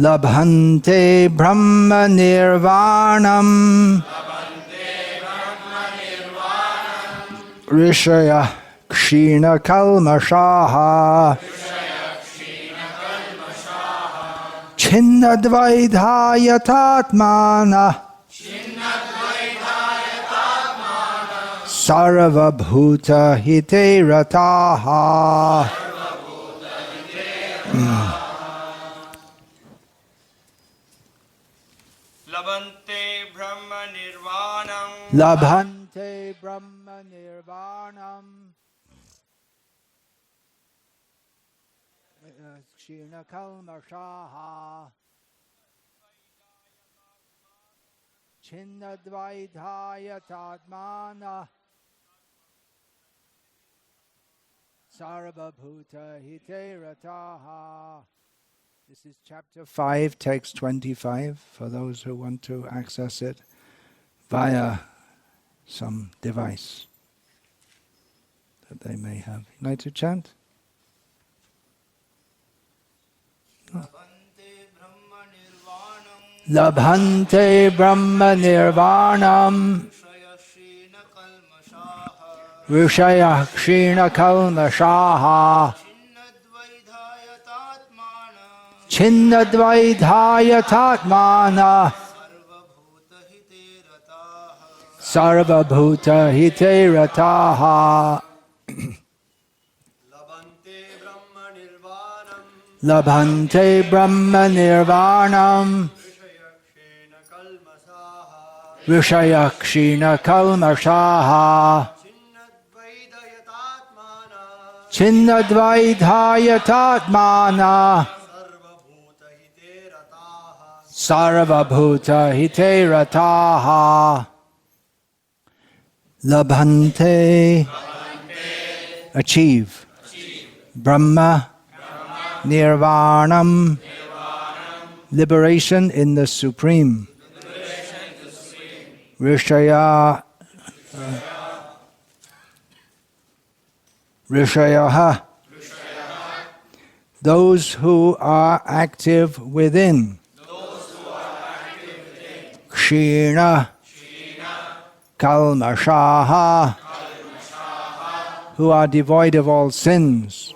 Labhante Brahma Nirvanam Rishaya Kshina Kalmashaha Chinnadvaidhayatatmana Sarva Bhuta Hite Rataha. Labhante Brahma Nirvanam Labhante Brahma Nirvanam Kshina Kalmashaha Chinnadvaidhayatatmana Sarva Bhuta Hite Rataha. This is chapter 5, text 25, for those who want to access it via some device that they may have. You'd like to chant? No. Labhante Brahma Nirvanam Rishaya Kshina Kalmashaha Chinnadvaidhayatatmana Sarva Bhuta Hite Rataha. Labhante Brahma Nirvanam Rishaya Kshina Kalmashaha Chinnadvaidhayatatmana Sarva Bhuta Hite Rataha. Labhante, achieve. Brahma, Nirvanam, liberation in the Supreme. Rishaya, Rishayaha, those who are active within. Kshina, Kalmashaha, who are devoid of all sins.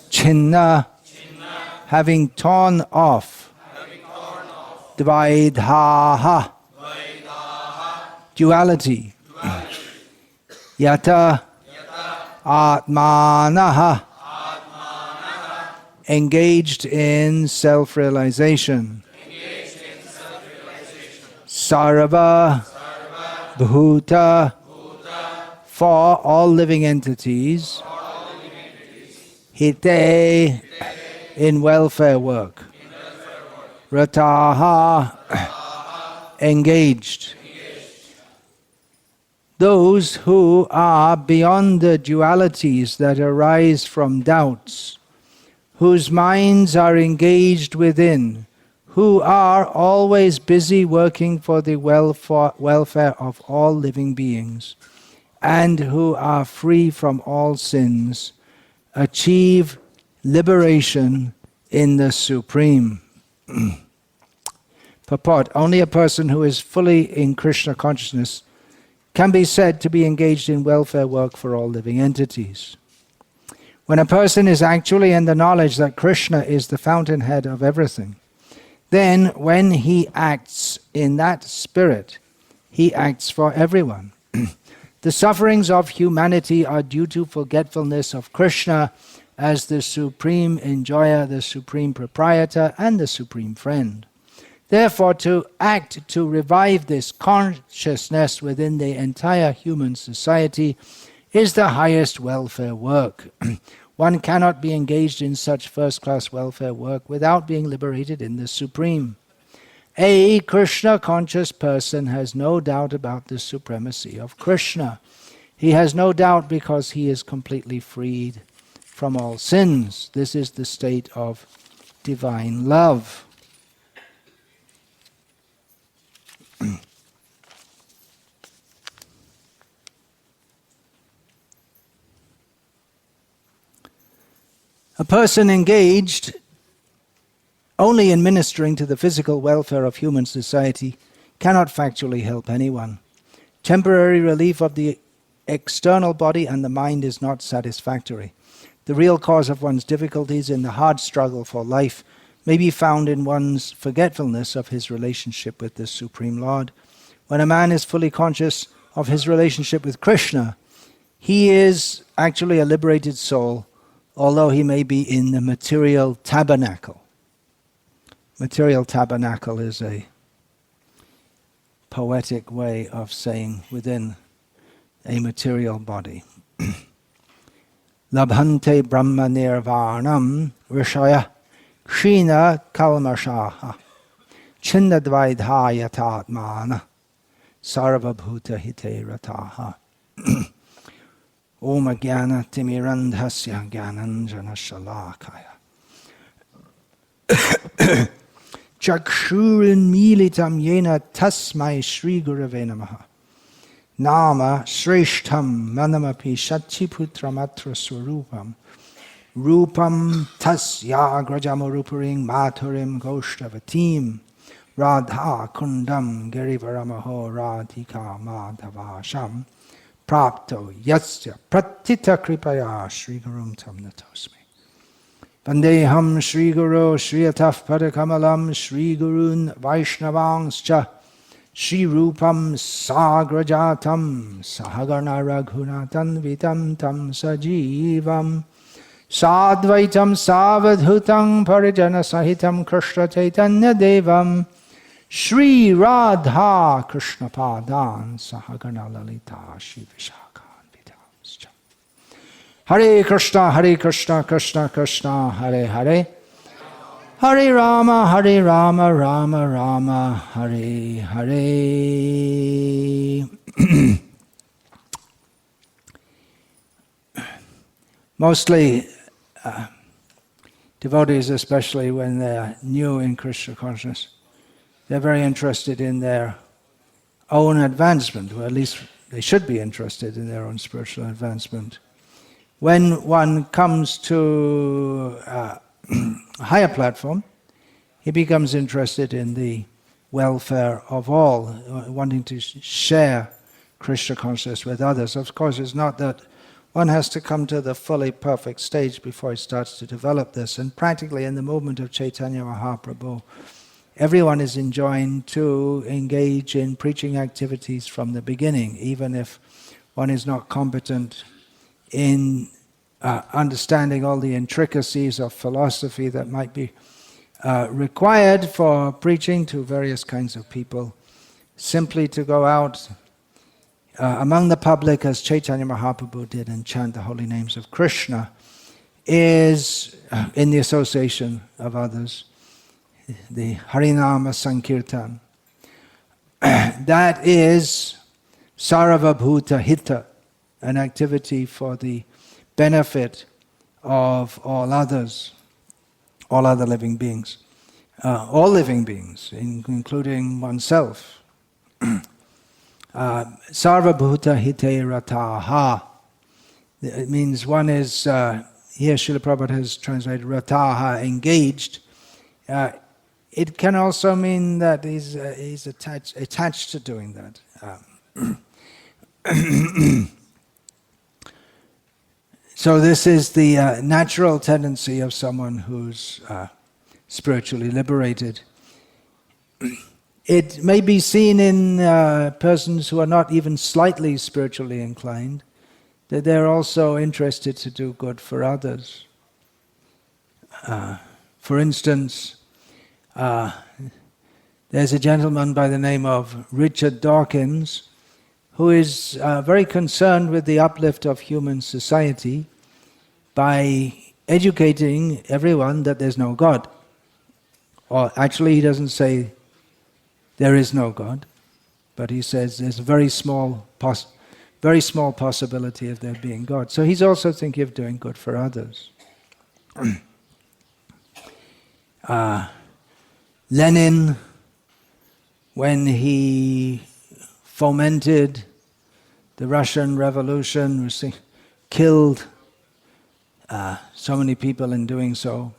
Chinna, having torn off. Dvaidhaha, duality. Yata, Atmanaha, engaged in self-realization. Sarva Bhuta, for all living entities. Hite, in welfare work. Rataha, engaged. Those who are beyond the dualities that arise from doubts, whose minds are engaged within, who are always busy working for the welfare of all living beings, and who are free from all sins, achieve liberation in the Supreme. Purport: only a person who is fully in Krishna consciousness can be said to be engaged in welfare work for all living entities. When a person is actually in the knowledge that Krishna is the fountainhead of everything, then when he acts in that spirit, he acts for everyone. The sufferings of humanity are due to forgetfulness of Krishna as the supreme enjoyer, the supreme proprietor, and the supreme friend. Therefore, to act to revive this consciousness within the entire human society is the highest welfare work. One cannot be engaged in such first-class welfare work without being liberated in the Supreme. A Krishna-conscious person has no doubt about the supremacy of Krishna. He has no doubt because he is completely freed from all sins. This is the state of divine love. A person engaged only in ministering to the physical welfare of human society cannot factually help anyone. Temporary relief of the external body and the mind is not satisfactory. The real cause of one's difficulties in the hard struggle for life may be found in one's forgetfulness of his relationship with the Supreme Lord. When a man is fully conscious of his relationship with Krishna, he is actually a liberated soul, although he may be in the material tabernacle. Material tabernacle is a poetic way of saying within a material body. Labhante brahma nirvanam rishaya kshina kalmashaha chinnadvaidhaya tatmana sarvabhuta hite rataha. Om Jnana Timirandhasya Jnananjana Shalakaya Chakshurin Militam Yena Tasmai Shri Gurave Namaha Nama Shreshtham Manamapi Shachiputramatra Swarupam Rupam Tasya Grajamurupuring Maturim Goshtavatim Radha Kundam Girivaramaho Radhika Madhavasham Prapto Yatsya Pratita Kripaya Shri Gurum Tam Natosmi Vandeham Shri Guru Shri Ataf Padakamalam Shri Gurun Vaishnavangscha Shri Rupam Sagrajatam Sahagarna Raghunatan Vitam Tam Sajivam Sadvaitam Savadhutam Parijana Sahitam Krishna Chaitanya Devam Shri Radha Krishna Padan Sahagana Lalita Shri Vishakhan Vidamscha. Hare Krishna, Krishna Krishna, Hare Hare. Hare Rama, Rama Rama, Hare Hare. Mostly devotees, especially when they are new in Krishna consciousness, they're very interested in their own advancement, or at least they should be interested in their own spiritual advancement. When one comes to a higher platform, he becomes interested in the welfare of all, wanting to share Krishna consciousness with others. Of course, it's not that one has to come to the fully perfect stage before he starts to develop this. And practically in the movement of Chaitanya Mahaprabhu, everyone is enjoined to engage in preaching activities from the beginning, even if one is not competent in understanding all the intricacies of philosophy that might be required for preaching to various kinds of people. Simply to go out among the public, as Chaitanya Mahaprabhu did, and chant the holy names of Krishna, is in the association of others. The Harinama Sankirtan. That is Sarvabhuta Hita, an activity for the benefit of all others, all other living beings, all living beings, including oneself. Sarvabhuta Hite Rataha. It means one is, here Srila Prabhupada has translated Rataha, engaged. It can also mean that he's attached to doing that. So this is the natural tendency of someone who's spiritually liberated. It may be seen in persons who are not even slightly spiritually inclined, that they're also interested to do good for others. For instance, there's a gentleman by the name of Richard Dawkins who is very concerned with the uplift of human society by educating everyone that there's no God. Or actually he doesn't say there is no God, but he says there's a very small possibility of there being God. So he's also thinking of doing good for others. Lenin, when he fomented the Russian Revolution, killed so many people in doing so,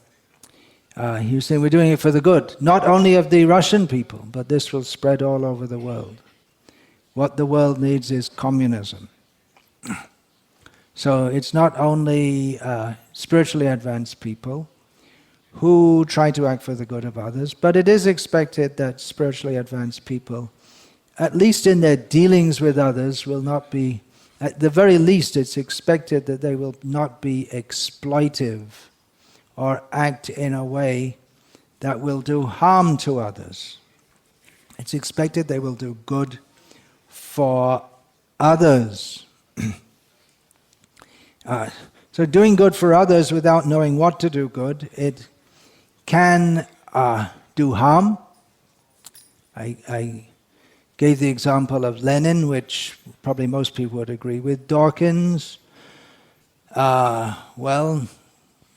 He was saying we're doing it for the good, not only of the Russian people, but this will spread all over the world. What the world needs is communism. So it's not only spiritually advanced people who try to act for the good of others, but it is expected that spiritually advanced people, at least in their dealings with others, will not be, at the very least it's expected that they will not be exploitive or act in a way that will do harm to others. It's expected they will do good for others. So doing good for others without knowing what to do good, it can do harm. I gave the example of Lenin, which probably most people would agree with. Dawkins, well,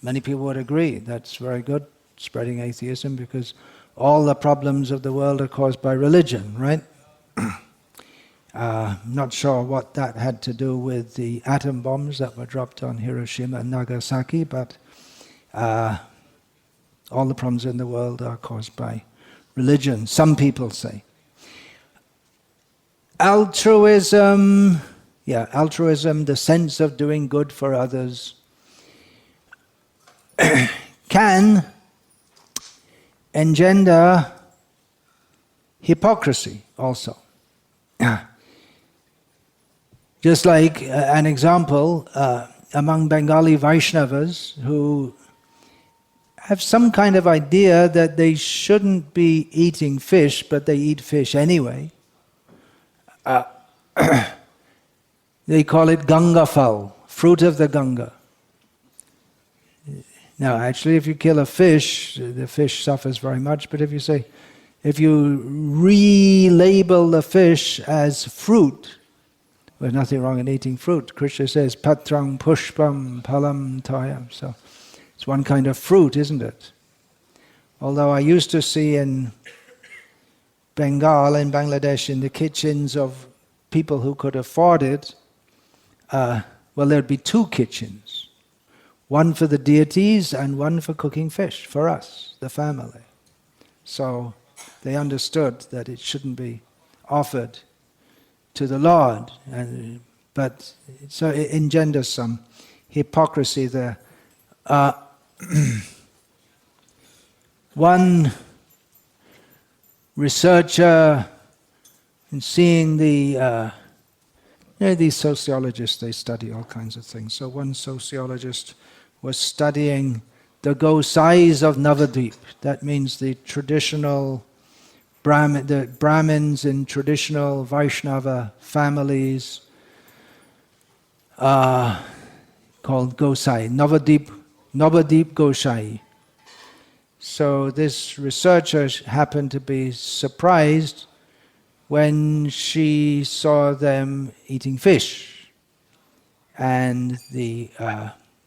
many people would agree. That's very good, spreading atheism, because all the problems of the world are caused by religion, right? Not sure what that had to do with the atom bombs that were dropped on Hiroshima and Nagasaki, but all the problems in the world are caused by religion, some people say. Altruism, the sense of doing good for others, can engender hypocrisy also. Just like an example, among Bengali Vaishnavas who have some kind of idea that they shouldn't be eating fish, but they eat fish anyway. They call it Ganga phal, fruit of the Ganga. Now, actually, if you kill a fish, the fish suffers very much, but if you relabel the fish as fruit, there's nothing wrong in eating fruit. Krishna says, patrang pushpam palam tayam. So it's one kind of fruit, isn't it? Although I used to see in Bengal, in Bangladesh, in the kitchens of people who could afford it, well, there'd be two kitchens. One for the deities and one for cooking fish, for us, the family. So they understood that it shouldn't be offered to the Lord, but so it engenders some hypocrisy there. One researcher, in seeing these sociologists, they study all kinds of things. So one sociologist was studying the Gosais of Navadvip. That means the traditional the Brahmins in traditional Vaishnava families called Gosai, Navadvip Gosai. So this researcher happened to be surprised when she saw them eating fish. And the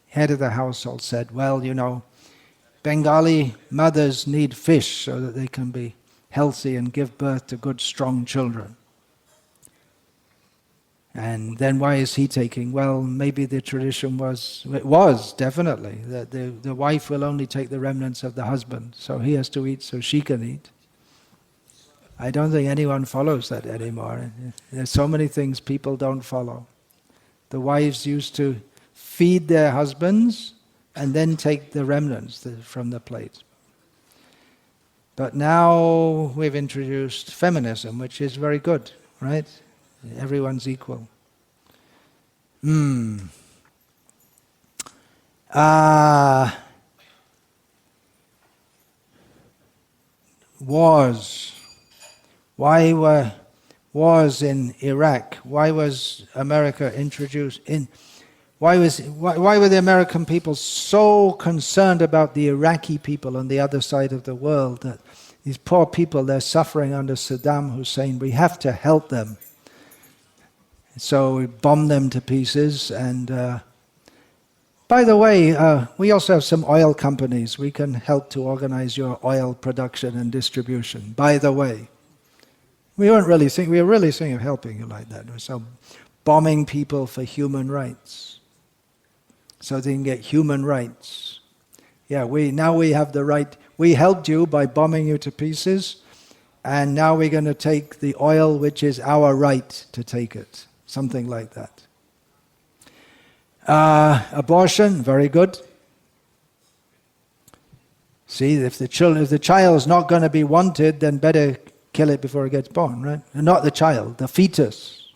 head of the household said, well, you know, Bengali mothers need fish so that they can be healthy and give birth to good, strong children. And then why is he taking? Well, maybe the tradition was definitely, that the wife will only take the remnants of the husband, so he has to eat so she can eat. I don't think anyone follows that anymore. There's so many things people don't follow. The wives used to feed their husbands and then take the remnants from the plate. But now we've introduced feminism, which is very good, right? Everyone's equal. Wars. Why were wars in Iraq? Why was America introduced in? Why were the American people so concerned about the Iraqi people on the other side of the world, that these poor people, they're suffering under Saddam Hussein, we have to help them. So we bombed them to pieces. And by the way, we also have some oil companies. We can help to organize your oil production and distribution. By the way, we were really thinking of helping you like that. So bombing people for human rights, so they can get human rights. Yeah, now we have the right. we helped you by bombing you to pieces, and now we're going to take the oil, which is our right to take it. Something like that. Abortion, very good. See, if the child is not going to be wanted, then better kill it before it gets born, right? And not the child, the fetus,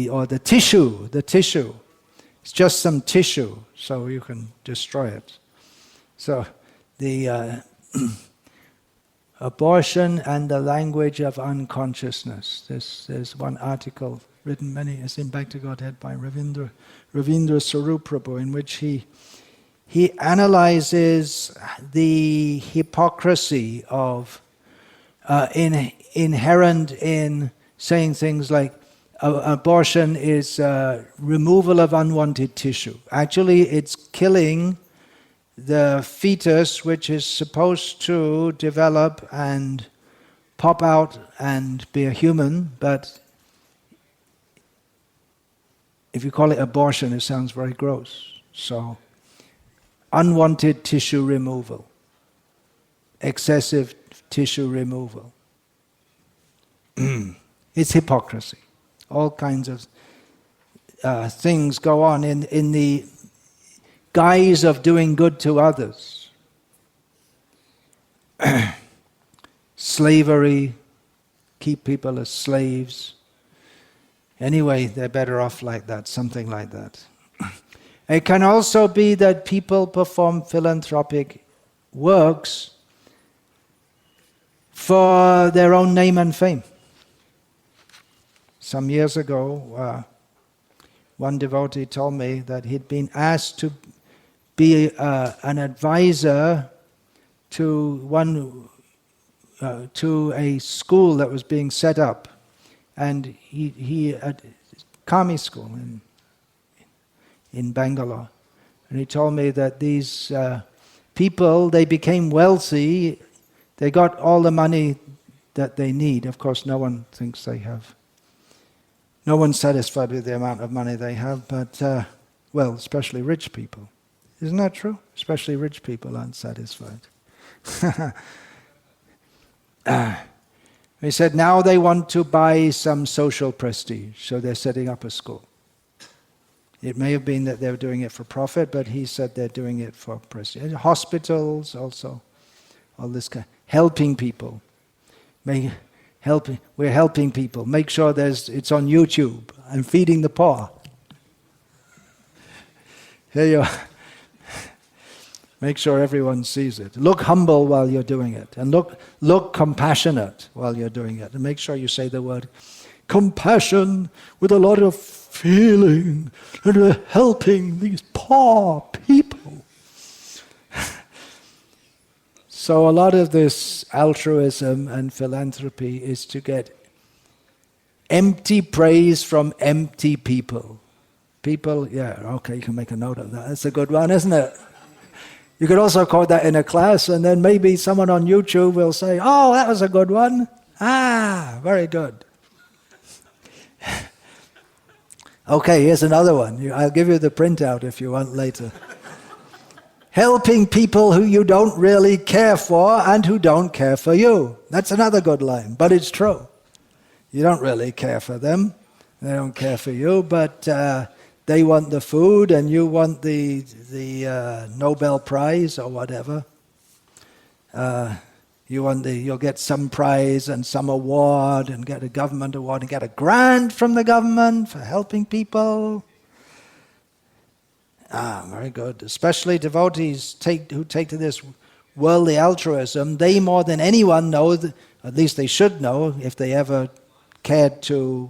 or the tissue. The tissue. It's just some tissue, so you can destroy it. So the abortion and the language of unconsciousness. There's one article written it's in Back to Godhead by Ravindra Sarup Prabhu, in which he analyzes the hypocrisy of inherent in saying things like abortion is removal of unwanted tissue. Actually, it's killing the fetus, which is supposed to develop and pop out and be a human, but if you call it abortion, it sounds very gross. So, unwanted tissue removal, excessive tissue removal. It's hypocrisy. All kinds of things go on in the guise of doing good to others. Slavery, keep people as slaves. Anyway, they're better off like that, something like that. It can also be that people perform philanthropic works for their own name and fame. Some years ago, one devotee told me that he'd been asked to be an advisor to a school that was being set up, and he at Kami school in Bangalore, and he told me that these people, they became wealthy, they got all the money that they need. Of course, no one thinks they have. No one's satisfied with the amount of money they have, but well, especially rich people. Isn't that true? Especially rich people aren't satisfied. He said now they want to buy some social prestige, so they're setting up a school. It may have been that they were doing it for profit, but he said they're doing it for prestige. Hospitals also, all this kind, helping people. We're helping people. Make sure it's on YouTube. I'm feeding the poor. Here you are. Make sure everyone sees it. Look humble while you're doing it, and look compassionate while you're doing it. And make sure you say the word compassion with a lot of feeling, and we're helping these poor people. So a lot of this altruism and philanthropy is to get empty praise from empty people. People, yeah, okay, you can make a note of that. That's a good one, isn't it? You could also quote that in a class, and then maybe someone on YouTube will say, oh, that was a good one. Ah, very good. Okay, here's another one. I'll give you the printout if you want later. Helping people who you don't really care for and who don't care for you. That's another good line, but it's true. You don't really care for them. They don't care for you, but they want the food and you want the Nobel Prize or whatever. You'll get some prize and some award and get a government award and get a grant from the government for helping people. Very good. Especially devotees who take to this worldly altruism, they more than anyone know, at least they should know, if they ever cared to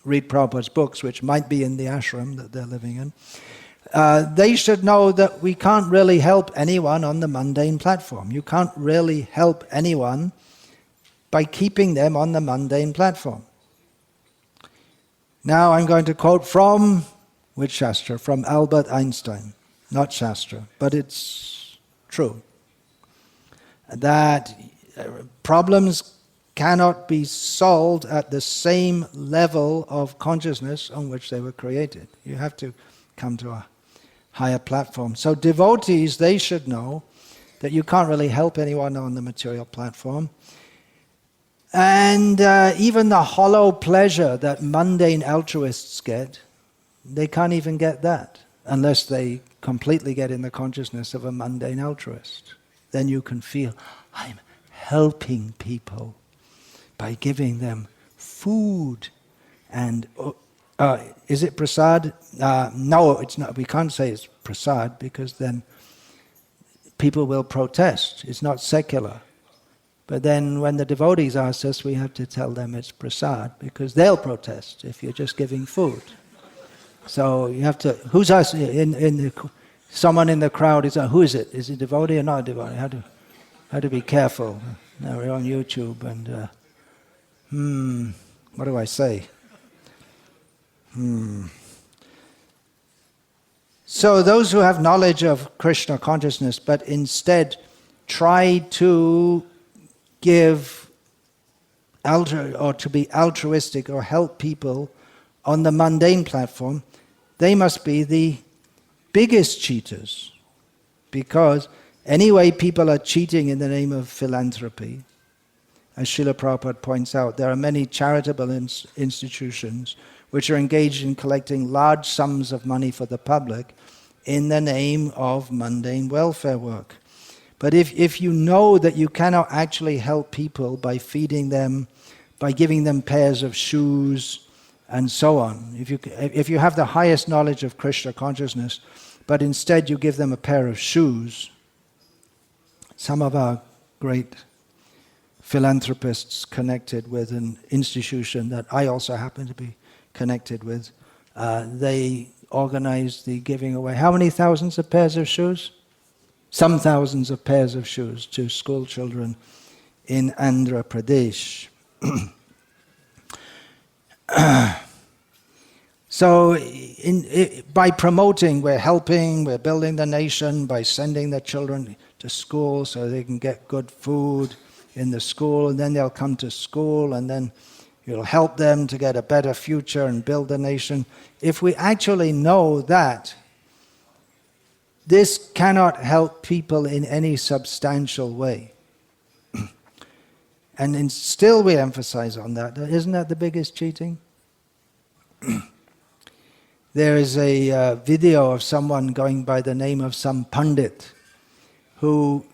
read Prabhupada's books, which might be in the ashram that they're living in. They should know that we can't really help anyone on the mundane platform. You can't really help anyone by keeping them on the mundane platform. Now I'm going to quote from, which Shastra? From Albert Einstein. Not Shastra, but it's true. That problems cannot be solved at the same level of consciousness on which they were created. You have to come to a higher platform. So devotees, they should know that you can't really help anyone on the material platform. And even the hollow pleasure that mundane altruists get, they can't even get that unless they completely get in the consciousness of a mundane altruist. Then you can feel, I'm helping people by giving them food and is it prasad? No, it's not. We can't say it's prasad because then people will protest. It's not secular. But then when the devotees ask us, we have to tell them it's prasad because they'll protest if you're just giving food. So you have to. Who's us? Someone in the crowd is. Who is it? Is it devotee or not a devotee? How to be careful. Now we're on YouTube and. What do I say? So those who have knowledge of Krishna consciousness but instead try to give or to be altruistic or help people on the mundane platform, they must be the biggest cheaters. Because anyway people are cheating in the name of philanthropy. As Srila Prabhupada points out, there are many charitable institutions which are engaged in collecting large sums of money for the public in the name of mundane welfare work. But if you know that you cannot actually help people by feeding them, by giving them pairs of shoes, and so on, if you have the highest knowledge of Krishna consciousness, but instead you give them a pair of shoes, some of our great philanthropists connected with an institution that I also happen to be connected with, they organized the giving away. How many thousands of pairs of shoes? Some thousands of pairs of shoes to school children in Andhra Pradesh. So by promoting, we're helping, we're building the nation by sending the children to school so they can get good food in the school, and then they'll come to school, and then you'll help them to get a better future and build a nation. If we actually know that this cannot help people in any substantial way, and still we emphasize on that, isn't that the biggest cheating? There is a video of someone going by the name of some Pandit who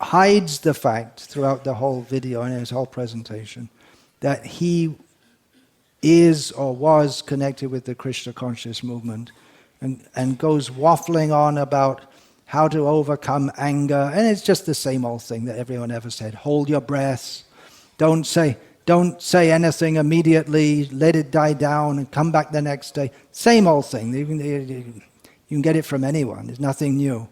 hides the fact throughout the whole video and his whole presentation that he is or was connected with the Krishna conscious movement and goes waffling on about how to overcome anger, and it's just the same old thing that everyone ever said. Hold your breath, don't say anything immediately, let it die down and come back the next day. Same old thing. You can get it from anyone, there's nothing new.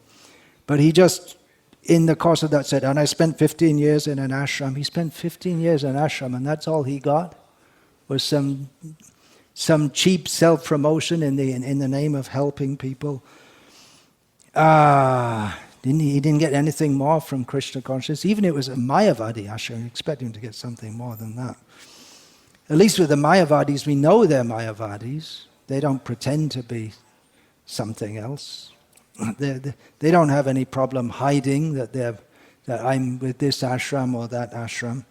But he just, in the course of that, said, and I spent 15 years in an ashram. He spent 15 years in an ashram, and that's all he got? Was some cheap self-promotion in the name of helping people? He didn't get anything more from Krishna consciousness. Even if it was a Mayavadi ashram, you expect him to get something more than that. At least with the Mayavadis, we know they're Mayavadis. They don't pretend to be something else. They don't have any problem hiding that I'm with this ashram or that ashram.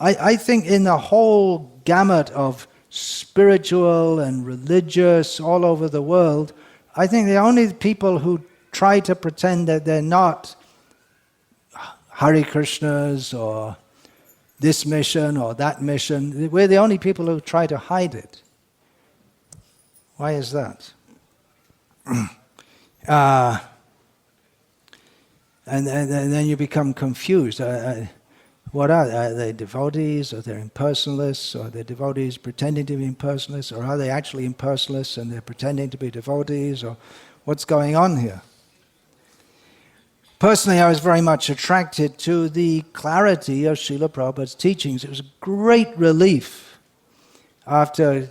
I think in the whole gamut of spiritual and religious all over the world, I think the only people who try to pretend that they're not Hare Krishnas or this mission or that mission, we're the only people who try to hide it. Why is that? And then you become confused. What are they devotees, or they're impersonalists, or they're devotees pretending to be impersonalists, or are they actually impersonalists and they're pretending to be devotees, or what's going on here? Personally, I was very much attracted to the clarity of Srila Prabhupada's teachings. It was a great relief after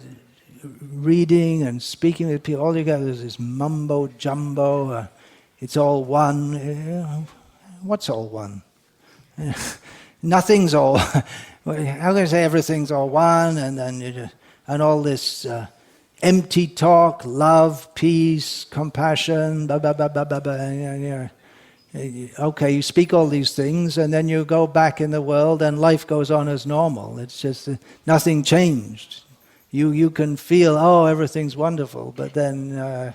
reading and speaking with people. All you get is this mumbo jumbo. It's all one. What's all one? Nothing's all. How can I say everything's all one? And all this empty talk, love, peace, compassion, blah blah blah blah blah blah. Okay, you speak all these things and then you go back in the world and life goes on as normal. It's just nothing changed. You can feel, oh, everything's wonderful, but then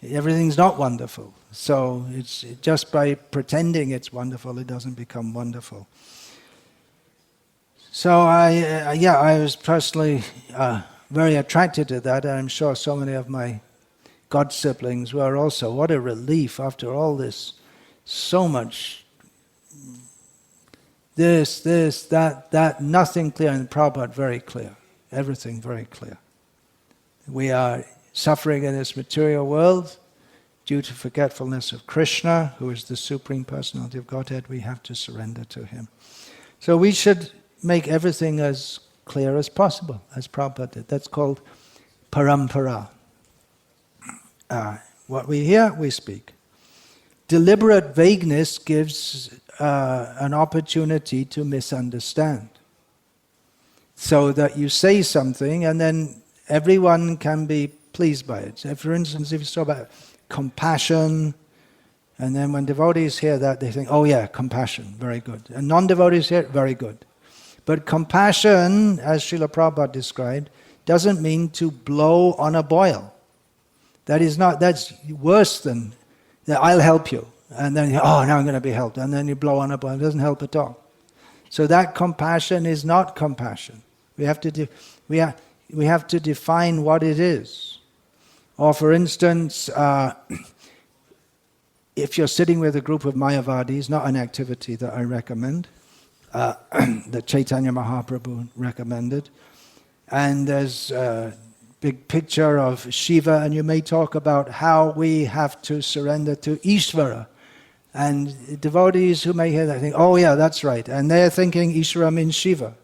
everything's not wonderful. So it's just by pretending it's wonderful, it doesn't become wonderful. So I was personally very attracted to that, and I'm sure so many of my god siblings were also. What a relief after all this, so much this, that, nothing clear, and Prabhupada very clear, everything very clear. We are suffering in this material world due to forgetfulness of Krishna, who is the Supreme Personality of Godhead. We have to surrender to Him. So we should make everything as clear as possible, as Prabhupada did. That's called parampara. What we hear, we speak. Deliberate vagueness gives an opportunity to misunderstand. So that you say something and then everyone can be pleased by it. So for instance, if you talk about compassion, and then when devotees hear that, they think, oh yeah, compassion, very good. And non-devotees hear it, very good. But compassion, as Srila Prabhupada described, doesn't mean to blow on a boil. That's worse than, I'll help you. And then, oh, now I'm going to be helped. And then you blow on a boil. It doesn't help at all. So that compassion is not compassion. We have to define what it is. Or for instance, if you're sitting with a group of Mayavadis, not an activity that I recommend, that Chaitanya Mahaprabhu recommended, and there's a big picture of Shiva, and you may talk about how we have to surrender to Ishvara. And devotees who may hear that think, oh yeah, that's right. And they're thinking Ishvara means Shiva.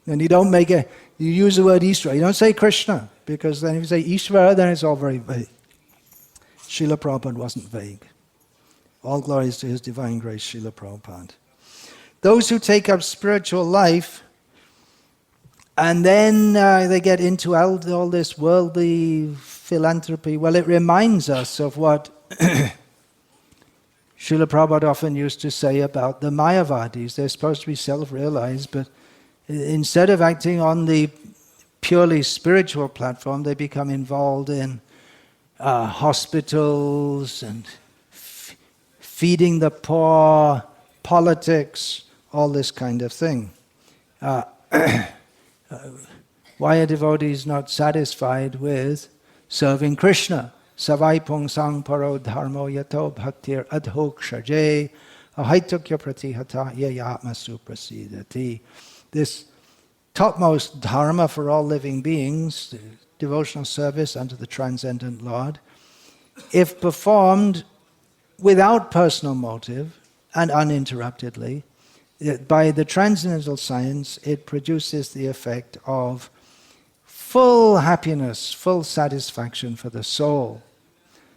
And you use the word Ishvara. You don't say Krishna, because then if you say Ishvara, then it's all very vague. Srila Prabhupada wasn't vague. All glories to His divine grace, Srila Prabhupada. Those who take up spiritual life and then they get into all this worldly philanthropy, well, it reminds us of what Srila Prabhupada often used to say about the Mayavadis. They're supposed to be self-realized, but instead of acting on the purely spiritual platform, they become involved in hospitals and feeding the poor, politics, all this kind of thing. Why are devotees not satisfied with serving Krishna? Savai pungsang paro dharmo yato bhaktir adhokshaje ahaitukya pratihata yayatma suprasidati. This topmost dharma for all living beings, devotional service unto the transcendent Lord, if performed without personal motive and uninterruptedly, by the transcendental science, it produces the effect of full happiness, full satisfaction for the soul.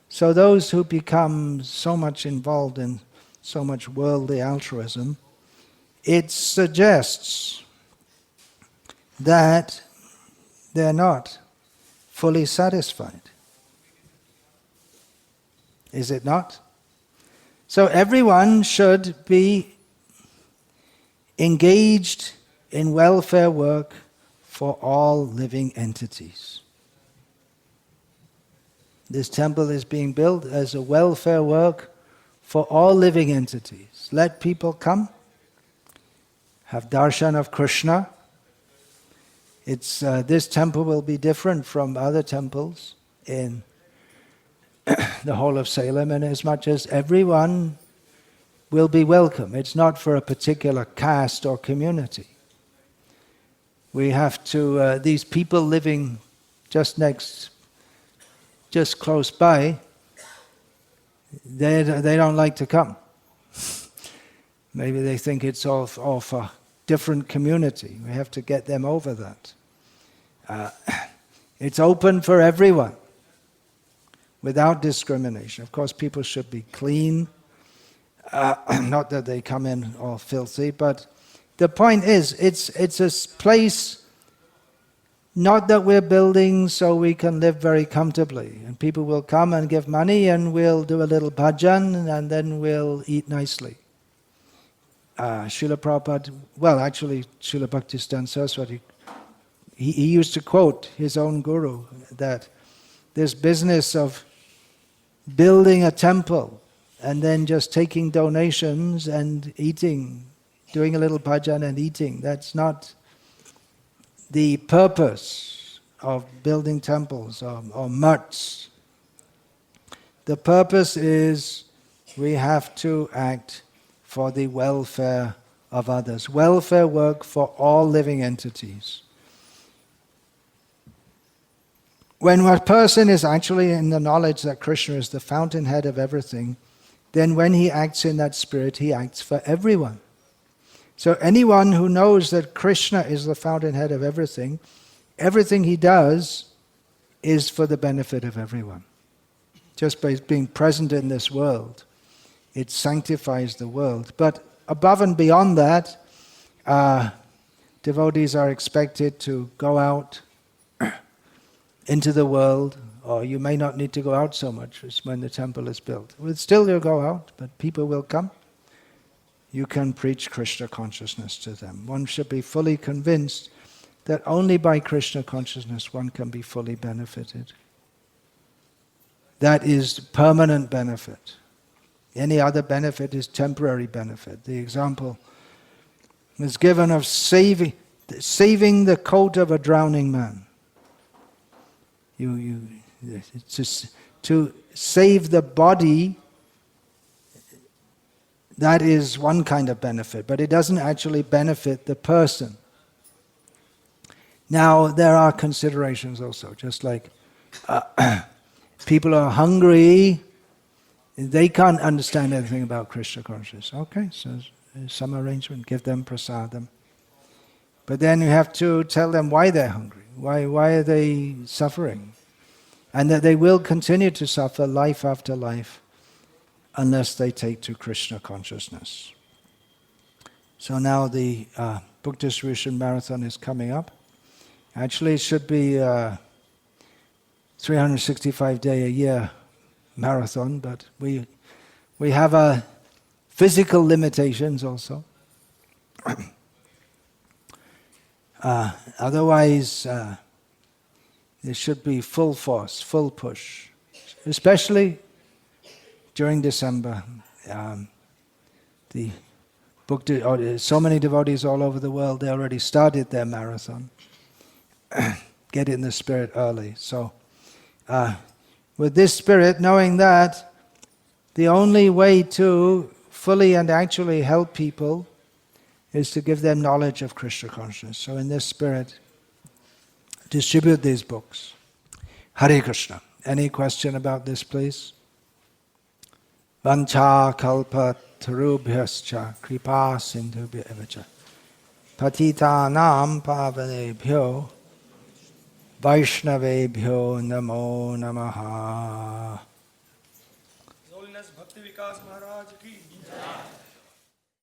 So those who become so much involved in so much worldly altruism, it suggests that they're not fully satisfied. Is it not? So everyone should be engaged in welfare work for all living entities. This temple is being built as a welfare work for all living entities. Let people come, have darshan of Krishna. This temple will be different from other temples in the whole of Salem, in as much as everyone will be welcome. It's not for a particular caste or community. We have to, these people living just close by, they don't like to come. Maybe they think it's all for different community. We have to get them over that. It's open for everyone, without discrimination. Of course, people should be clean. Not that they come in all filthy, but the point is, it's a place Not that we're building so we can live very comfortably. And people will come and give money and we'll do a little bhajan and then we'll eat nicely. Srila Prabhupada, well actually Srila Bhaktisiddhanta Saraswati, he used to quote his own guru that this business of building a temple and then just taking donations and eating, doing a little bhajan and eating, that's not the purpose of building temples or mutts. The purpose is we have to act for the welfare of others. Welfare work for all living entities. When a person is actually in the knowledge that Krishna is the fountainhead of everything, then when he acts in that spirit, he acts for everyone. So anyone who knows that Krishna is the fountainhead of everything, everything he does is for the benefit of everyone. Just by being present in this world, it sanctifies the world. But above and beyond that, devotees are expected to go out into the world, or you may not need to go out so much when the temple is built. Still you'll go out, but people will come. You can preach Krishna consciousness to them. One should be fully convinced that only by Krishna consciousness one can be fully benefited. That is permanent benefit. Any other benefit is temporary benefit. The example is given of saving the coat of a drowning man. To save the body, that is one kind of benefit, but it doesn't actually benefit the person. Now, there are considerations also, just like people are hungry, they can't understand anything about Krishna consciousness. Okay, so some arrangement, give them prasadam. But then you have to tell them why they're hungry, why are they suffering, and that they will continue to suffer life after life unless they take to Krishna consciousness. So now the book distribution marathon is coming up. Actually, it should be 365-day-a-year marathon, but we have physical limitations also. Otherwise, there should be full force, full push, especially during December. The book, so many devotees all over the world, they already started their marathon. Get in the spirit early. So, with this spirit, knowing that the only way to fully and actually help people is to give them knowledge of Krishna consciousness. So in this spirit, distribute these books. Hare Krishna. Any question about this, please? Vancha kalpa tarubhyascha kripa sindhubhya evacha patitanam pavanebhyo Vaishnavebhyo namo namaha. Holiness Bhakti Vikasa Maharaj ki.